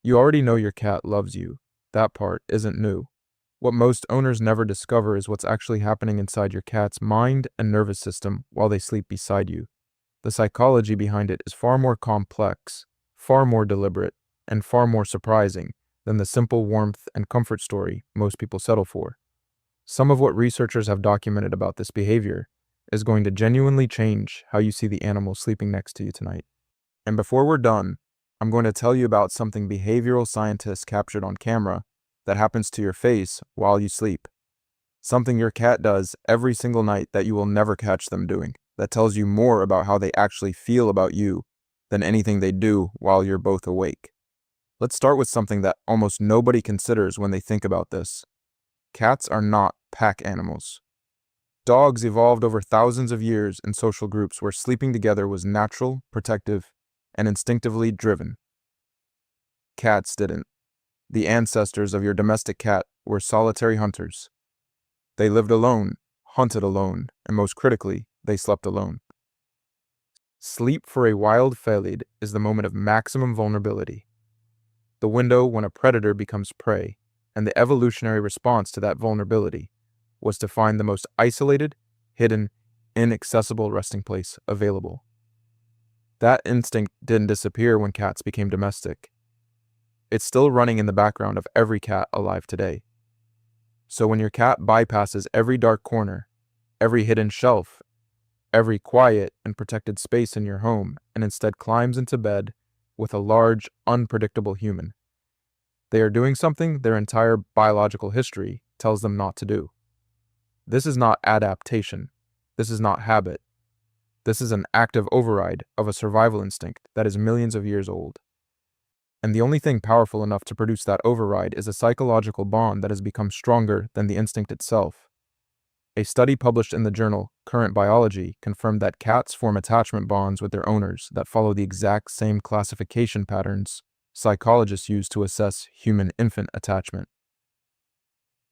You already know your cat loves you. That part isn't new. What most owners never discover is what's actually happening inside your cat's mind and nervous system while they sleep beside you. The psychology behind it is far more complex, far more deliberate, and far more surprising than the simple warmth and comfort story most people settle for. Some of what researchers have documented about this behavior is going to genuinely change how you see the animal sleeping next to you tonight. And before we're done, I'm going to tell you about something behavioral scientists captured on camera that happens to your face while you sleep. Something your cat does every single night that you will never catch them doing, that tells you more about how they actually feel about you than anything they do while you're both awake. Let's start with something that almost nobody considers when they think about this. Cats are not pack animals. Dogs evolved over thousands of years in social groups where sleeping together was natural, protective, and instinctively driven. Cats didn't. The ancestors of your domestic cat were solitary hunters. They lived alone, hunted alone, and most critically, they slept alone. Sleep for a wild felid is the moment of maximum vulnerability, the window when a predator becomes prey, and the evolutionary response to that vulnerability was to find the most isolated, hidden, inaccessible resting place available. That instinct didn't disappear when cats became domestic. It's still running in the background of every cat alive today. So when your cat bypasses every dark corner, every hidden shelf, every quiet and protected space in your home, and instead climbs into bed with a large, unpredictable human, they are doing something their entire biological history tells them not to do. This is not adaptation. This is not habit. This is an active override of a survival instinct that is millions of years old. And the only thing powerful enough to produce that override is a psychological bond that has become stronger than the instinct itself. A study published in the journal Current Biology confirmed that cats form attachment bonds with their owners that follow the exact same classification patterns psychologists use to assess human-infant attachment.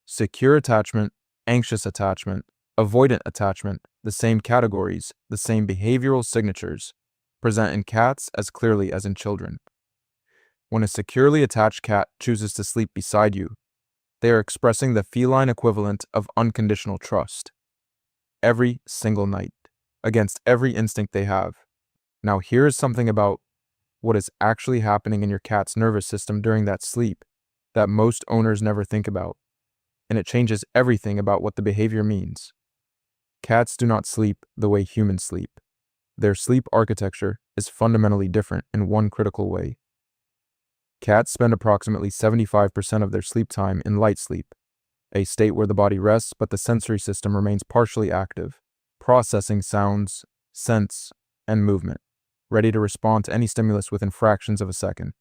Secure attachment, anxious attachment, avoidant attachment, the same categories, the same behavioral signatures, present in cats as clearly as in children. When a securely attached cat chooses to sleep beside you, they are expressing the feline equivalent of unconditional trust. Every single night, against every instinct they have. Now here is something about what is actually happening in your cat's nervous system during that sleep that most owners never think about, and it changes everything about what the behavior means. Cats do not sleep the way humans sleep. Their sleep architecture is fundamentally different in one critical way. Cats spend approximately 75% of their sleep time in light sleep, a state where the body rests but the sensory system remains partially active, processing sounds, scents, and movement, ready to respond to any stimulus within fractions of a second.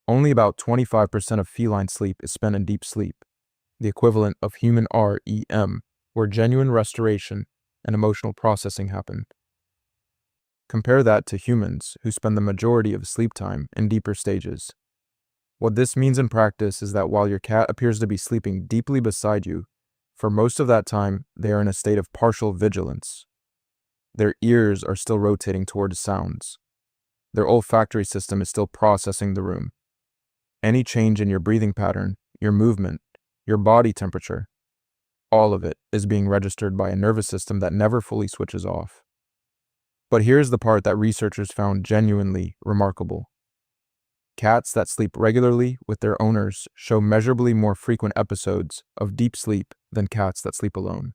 Only about 25% of feline sleep is spent in deep sleep, the equivalent of human REM, where genuine restoration and emotional processing happen. Compare that to humans, who spend the majority of sleep time in deeper stages. What this means in practice is that while your cat appears to be sleeping deeply beside you, for most of that time, they are in a state of partial vigilance. Their ears are still rotating towards sounds. Their olfactory system is still processing the room. Any change in your breathing pattern, your movement, your body temperature, all of it is being registered by a nervous system that never fully switches off. But here's the part that researchers found genuinely remarkable. Cats that sleep regularly with their owners show measurably more frequent episodes of deep sleep than cats that sleep alone.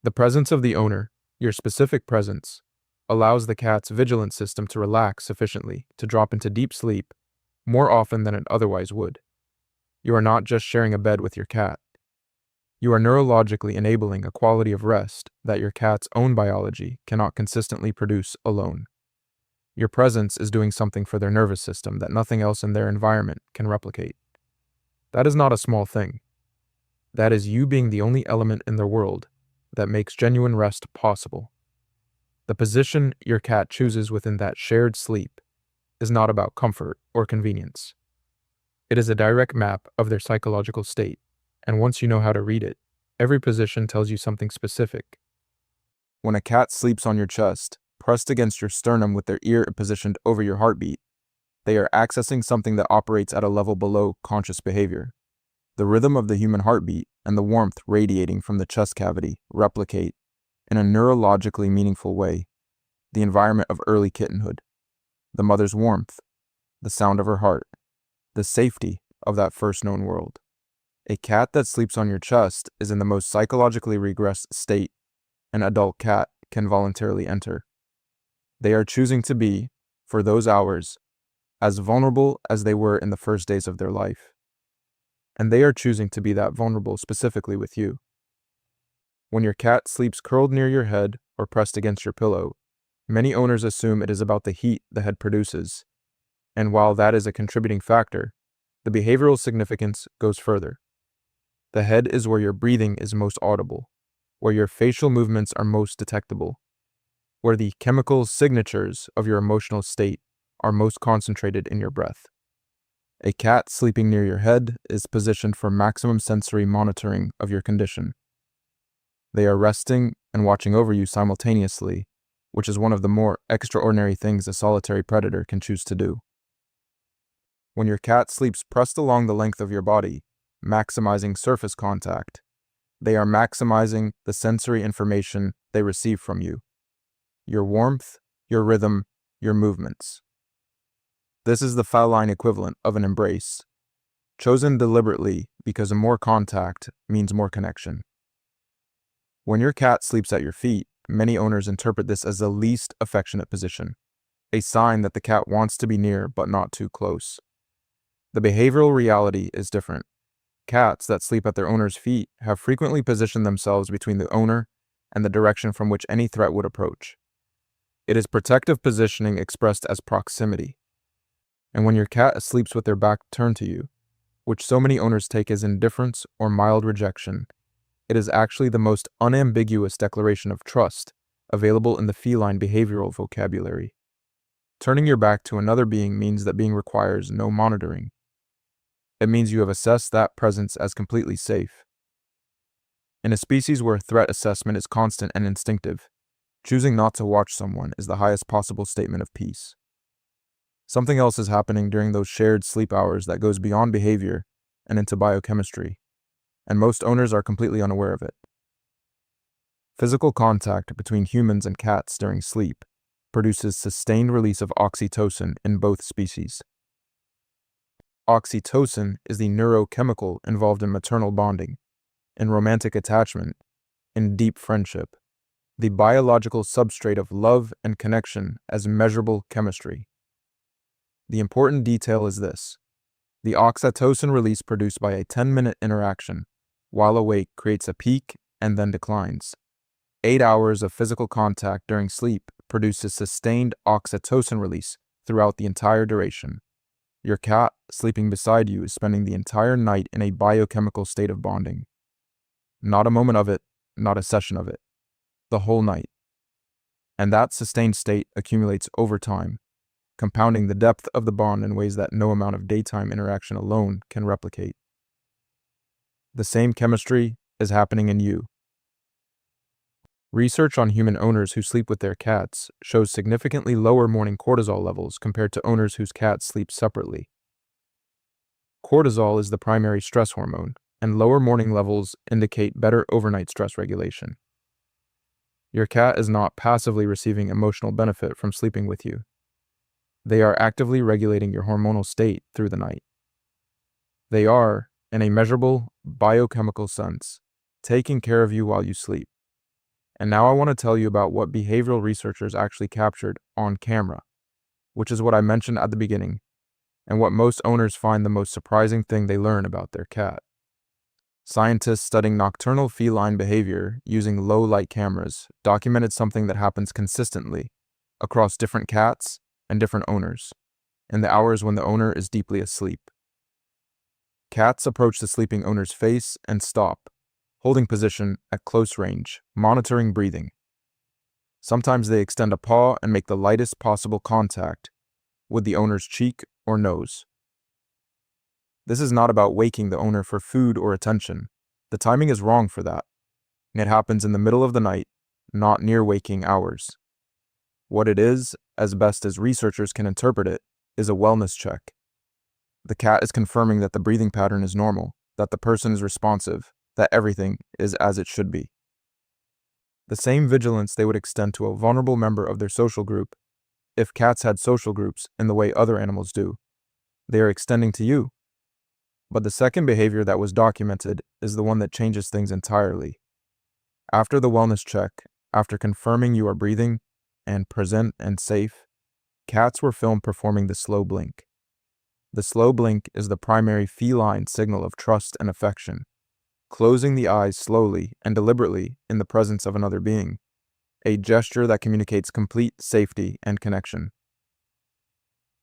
The presence of the owner, your specific presence, allows the cat's vigilance system to relax sufficiently to drop into deep sleep more often than it otherwise would. You are not just sharing a bed with your cat. You are neurologically enabling a quality of rest that your cat's own biology cannot consistently produce alone. Your presence is doing something for their nervous system that nothing else in their environment can replicate. That is not a small thing. That is you being the only element in their world that makes genuine rest possible. The position your cat chooses within that shared sleep is not about comfort or convenience. It is a direct map of their psychological state, and once you know how to read it, every position tells you something specific. When a cat sleeps on your chest, pressed against your sternum with their ear positioned over your heartbeat, They are accessing something that operates at a level below conscious behavior. The rhythm of the human heartbeat and the warmth radiating from the chest cavity replicate, in a neurologically meaningful way, the environment of early kittenhood, the mother's warmth, the sound of her heart, the safety of that first known world. A cat that sleeps on your chest is in the most psychologically regressed state an adult cat can voluntarily enter. They are choosing to be, for those hours, as vulnerable as they were in the first days of their life. And they are choosing to be that vulnerable specifically with you. When your cat sleeps curled near your head or pressed against your pillow, many owners assume it is about the heat the head produces. And while that is a contributing factor, the behavioral significance goes further. The head is where your breathing is most audible, where your facial movements are most detectable, where the chemical signatures of your emotional state are most concentrated in your breath. A cat sleeping near your head is positioned for maximum sensory monitoring of your condition. They are resting and watching over you simultaneously, which is one of the more extraordinary things a solitary predator can choose to do. When your cat sleeps pressed along the length of your body, maximizing surface contact, they are maximizing the sensory information they receive from you, your warmth, your rhythm, your movements. This is the feline equivalent of an embrace, chosen deliberately because more contact means more connection. When your cat sleeps at your feet, many owners interpret this as the least affectionate position, a sign that the cat wants to be near but not too close. The behavioral reality is different. Cats that sleep at their owner's feet have frequently positioned themselves between the owner and the direction from which any threat would approach. It is protective positioning expressed as proximity. And when your cat sleeps with their back turned to you, which so many owners take as indifference or mild rejection, it is actually the most unambiguous declaration of trust available in the feline behavioral vocabulary. Turning your back to another being means that being requires no monitoring. It means you have assessed that presence as completely safe. In a species where threat assessment is constant and instinctive, choosing not to watch someone is the highest possible statement of peace. Something else is happening during those shared sleep hours that goes beyond behavior and into biochemistry, and most owners are completely unaware of it. Physical contact between humans and cats during sleep produces sustained release of oxytocin in both species. Oxytocin is the neurochemical involved in maternal bonding, in romantic attachment, in deep friendship, the biological substrate of love and connection as measurable chemistry. The important detail is this: the oxytocin release produced by a 10-minute interaction while awake creates a peak and then declines. 8 hours of physical contact during sleep produces sustained oxytocin release throughout the entire duration. Your cat sleeping beside you is spending the entire night in a biochemical state of bonding. Not a moment of it, not a session of it. The whole night. And that sustained state accumulates over time, compounding the depth of the bond in ways that no amount of daytime interaction alone can replicate. The same chemistry is happening in you. Research on human owners who sleep with their cats shows significantly lower morning cortisol levels compared to owners whose cats sleep separately. Cortisol is the primary stress hormone, and lower morning levels indicate better overnight stress regulation. Your cat is not passively receiving emotional benefit from sleeping with you. They are actively regulating your hormonal state through the night. They are, in a measurable, biochemical sense, taking care of you while you sleep. And now I want to tell you about what behavioral researchers actually captured on camera, which is what I mentioned at the beginning, and what most owners find the most surprising thing they learn about their cat. Scientists studying nocturnal feline behavior using low-light cameras documented something that happens consistently across different cats and different owners in the hours when the owner is deeply asleep. Cats approach the sleeping owner's face and stop, holding position at close range, monitoring breathing. Sometimes they extend a paw and make the lightest possible contact with the owner's cheek or nose. This is not about waking the owner for food or attention. The timing is wrong for that. It happens in the middle of the night, not near waking hours. What it is, as best as researchers can interpret it, is a wellness check. The cat is confirming that the breathing pattern is normal, that the person is responsive, that everything is as it should be. The same vigilance they would extend to a vulnerable member of their social group, if cats had social groups in the way other animals do, they are extending to you. But the second behavior that was documented is the one that changes things entirely. After the wellness check, after confirming you are breathing and present and safe, cats were filmed performing the slow blink. The slow blink is the primary feline signal of trust and affection, closing the eyes slowly and deliberately in the presence of another being, a gesture that communicates complete safety and connection.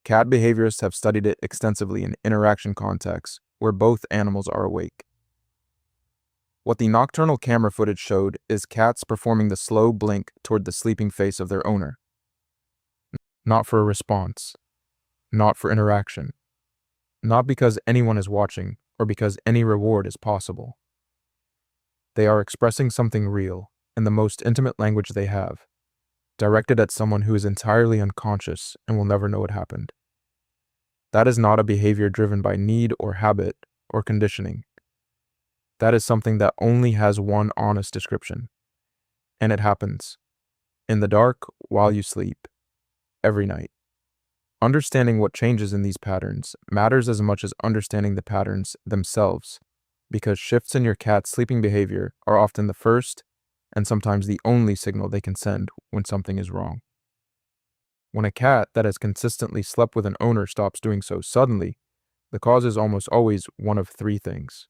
Cat behaviorists have studied it extensively in interaction contexts where both animals are awake. What the nocturnal camera footage showed is cats performing the slow blink toward the sleeping face of their owner. Not for a response, not for interaction, not because anyone is watching or because any reward is possible. They are expressing something real in the most intimate language they have, directed at someone who is entirely unconscious and will never know what happened. That is not a behavior driven by need or habit or conditioning. That is something that only has one honest description. And it happens in the dark while you sleep, every night. Understanding what changes in these patterns matters as much as understanding the patterns themselves, because shifts in your cat's sleeping behavior are often the first and sometimes the only signal they can send when something is wrong. When a cat that has consistently slept with an owner stops doing so suddenly, the cause is almost always one of three things.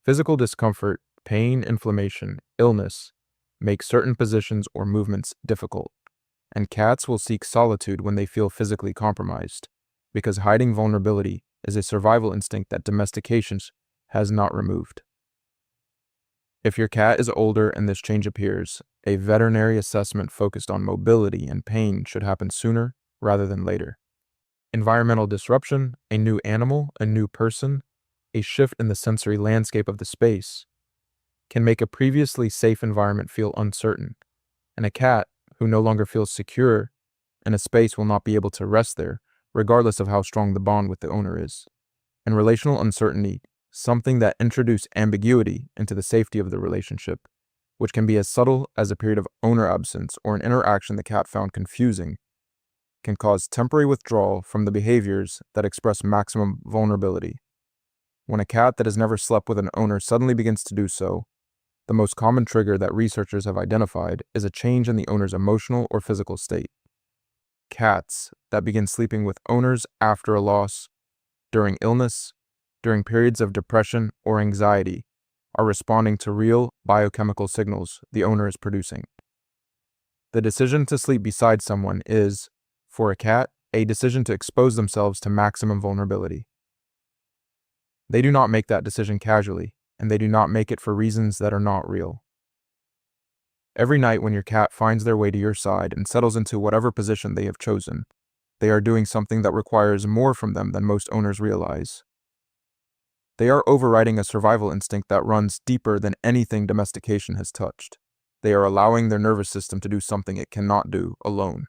Physical discomfort, pain, inflammation, illness make certain positions or movements difficult, and cats will seek solitude when they feel physically compromised, because hiding vulnerability is a survival instinct that domestication has not removed. If your cat is older and this change appears, a veterinary assessment focused on mobility and pain should happen sooner rather than later. Environmental disruption, a new animal, a new person, a shift in the sensory landscape of the space can make a previously safe environment feel uncertain, and a cat who no longer feels secure in a space will not be able to rest there, regardless of how strong the bond with the owner is. And relational uncertainty, something that introduces ambiguity into the safety of the relationship, which can be as subtle as a period of owner absence or an interaction the cat found confusing, can cause temporary withdrawal from the behaviors that express maximum vulnerability. When a cat that has never slept with an owner suddenly begins to do so, the most common trigger that researchers have identified is a change in the owner's emotional or physical state. Cats that begin sleeping with owners after a loss, during illness, during periods of depression or anxiety, are responding to real biochemical signals the owner is producing. The decision to sleep beside someone is, for a cat, a decision to expose themselves to maximum vulnerability. They do not make that decision casually, and they do not make it for reasons that are not real. Every night when your cat finds their way to your side and settles into whatever position they have chosen, they are doing something that requires more from them than most owners realize. They are overriding a survival instinct that runs deeper than anything domestication has touched. They are allowing their nervous system to do something it cannot do alone.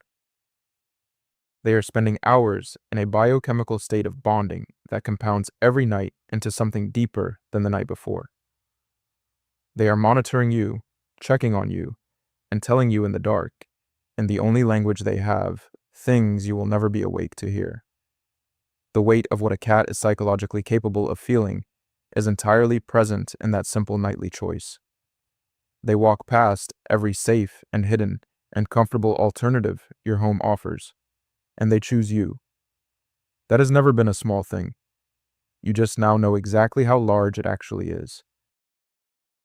They are spending hours in a biochemical state of bonding that compounds every night into something deeper than the night before. They are monitoring you, checking on you, and telling you in the dark, in the only language they have, things you will never be awake to hear. The weight of what a cat is psychologically capable of feeling is entirely present in that simple nightly choice. They walk past every safe and hidden and comfortable alternative your home offers, and they choose you. That has never been a small thing. You just now know exactly how large it actually is.